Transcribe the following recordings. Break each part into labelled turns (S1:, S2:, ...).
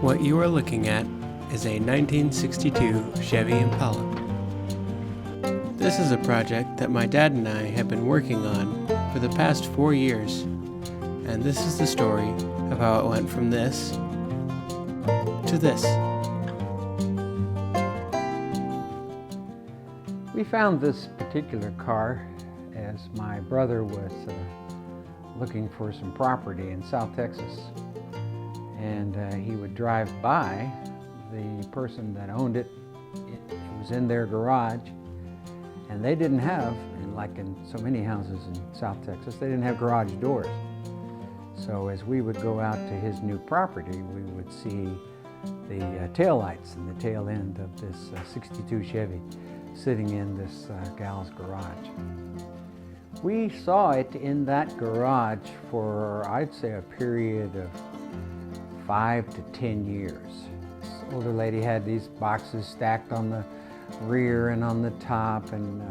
S1: What you are looking at is a 1962 Chevy Impala. This is a project that my dad and I have been working on for the past 4 years, and this is the story of how it went from this to this.
S2: We found this particular car as my brother was looking for some property in South Texas, and he would drive by the person that owned it. It was in their garage, and they didn't have, like in so many houses in South Texas, they didn't have garage doors. So as we would go out to his new property, we would see the taillights and the tail end of this 62 Chevy sitting in this gal's garage. We saw it in that garage for, I'd say, a period of 5 to 10 years. This older lady had these boxes stacked on the rear and on the top, and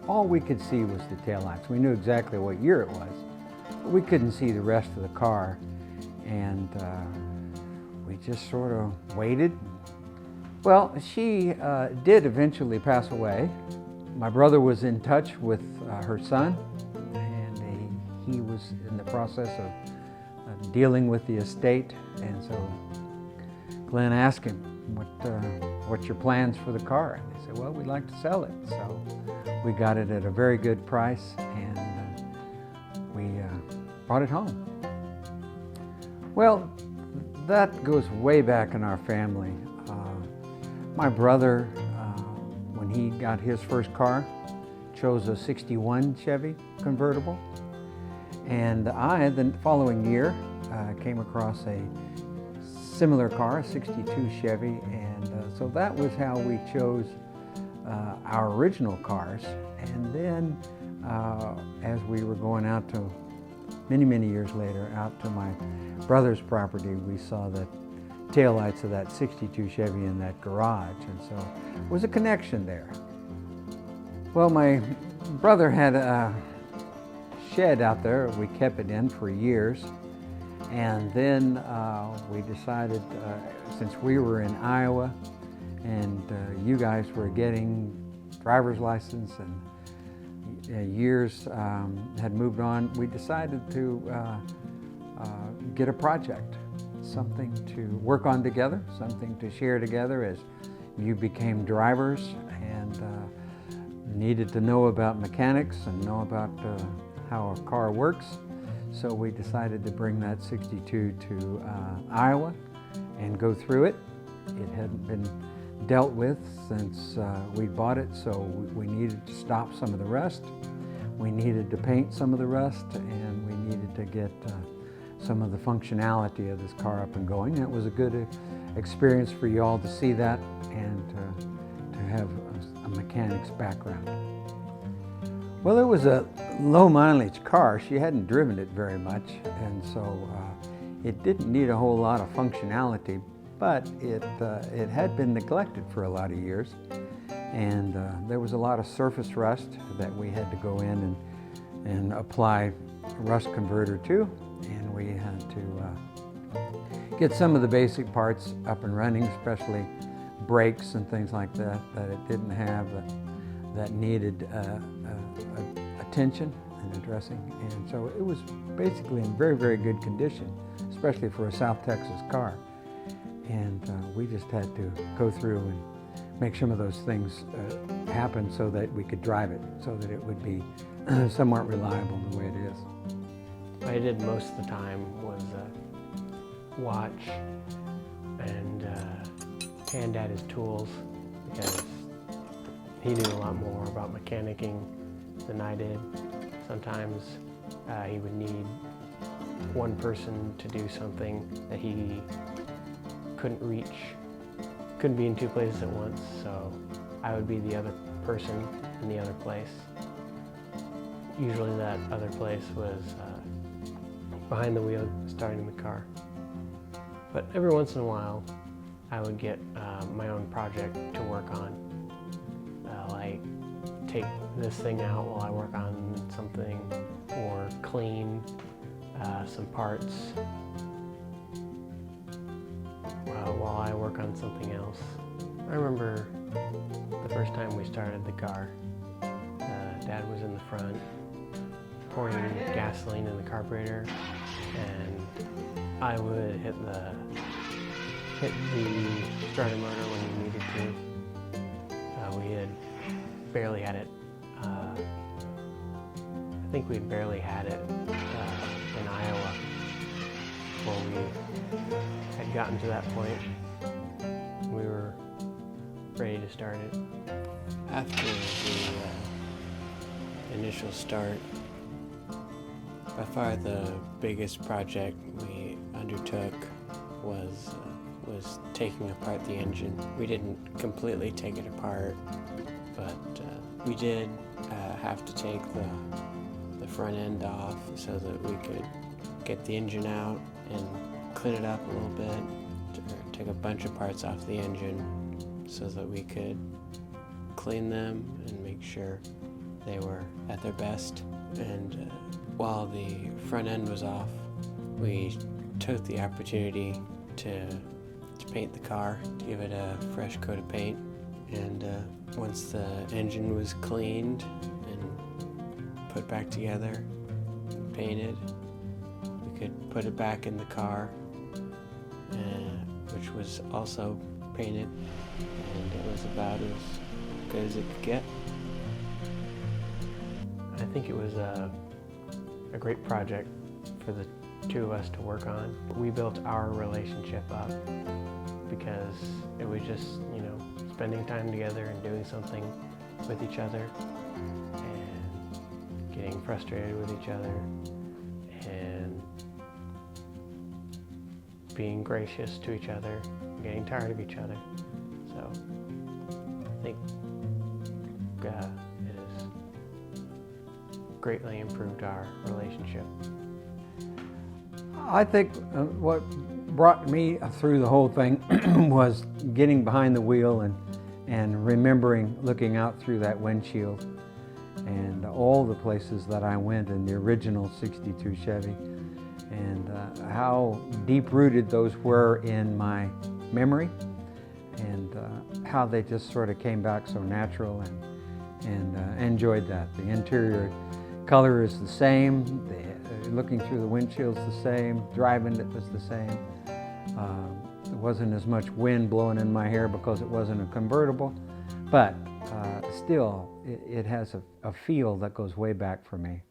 S2: all we could see was the taillights. We knew exactly what year it was, but we couldn't see the rest of the car, and we just sort of waited. Well, she did eventually pass away. My brother was in touch with her son, and he was in the process of dealing with the estate, and so Glenn asked him, what's your plans for the car? And he said, well, we'd like to sell it. So we got it at a very good price, and we brought it home. Well, that goes way back in our family. My brother, when he got his first car, chose a 61 Chevy convertible. And I, the following year, came across a similar car, a 62 Chevy, and so that was how we chose our original cars. And then as we were going out to, many years later, out to my brother's property, we saw the taillights of that 62 Chevy in that garage, and so there was a connection there. Well, my brother had a shed out there. We kept it in for years, and then we decided, since we were in Iowa and you guys were getting driver's license and years had moved on, we decided to get a project, something to work on together, something to share together as you became drivers and needed to know about mechanics and know about how a car works. So we decided to bring that 62 to Iowa and go through it. It hadn't been dealt with since we bought it, so we needed to stop some of the rust. We needed to paint some of the rust, and we needed to get some of the functionality of this car up and going. It was a good experience for you all to see that and to have a mechanic's background. Well, it was a low mileage car. She hadn't driven it very much, and so it didn't need a whole lot of functionality, but it had been neglected for a lot of years, and there was a lot of surface rust that we had to go in and apply a rust converter to, and we had to get some of the basic parts up and running, especially brakes and things like that it didn't have that needed attention and addressing. And so it was basically in very good condition, especially for a South Texas car. And we just had to go through and make some of those things happen so that we could drive it, so that it would be somewhat reliable the way it is.
S1: What I did most of the time was watch and hand at his tools, because he knew a lot more about mechanicking than I did. Sometimes he would need one person to do something that he couldn't reach, couldn't be in two places at once, so I would be the other person in the other place. Usually that other place was behind the wheel, starting the car. But every once in a while, I would get my own project to work on, like take this thing out while I work on something, or clean some parts. while I work on something else. I remember the first time we started the car. Dad was in the front pouring gasoline in the carburetor, and I would hit the starter motor when we needed to. We had barely had it. I think we'd barely had it in Iowa before we had gotten to that point. We were ready to start it.
S3: After the initial start, by far the biggest project we undertook was taking apart the engine. We didn't completely take it apart, but we did have to take the front end off so that we could get the engine out and clean it up a little bit, take a bunch of parts off the engine so that we could clean them and make sure they were at their best. And while the front end was off, we took the opportunity to paint the car, to give it a fresh coat of paint. And once the engine was cleaned and put back together, painted, we could put it back in the car, which was also painted, and it was about as good as it could get.
S1: I think it was a great project for the two of us to work on. We built our relationship up because it was just, spending time together and doing something with each other and getting frustrated with each other and being gracious to each other, getting tired of each other. So I think it has greatly improved our relationship.
S2: I think what brought me through the whole thing was getting behind the wheel and remembering looking out through that windshield and all the places that I went in the original '62 Chevy, and how deep-rooted those were in my memory, and how they just sort of came back so natural, and enjoyed that. The interior color is the same, looking through the windshield's the same, driving it was the same. There wasn't as much wind blowing in my hair because it wasn't a convertible, but still it has a feel that goes way back for me.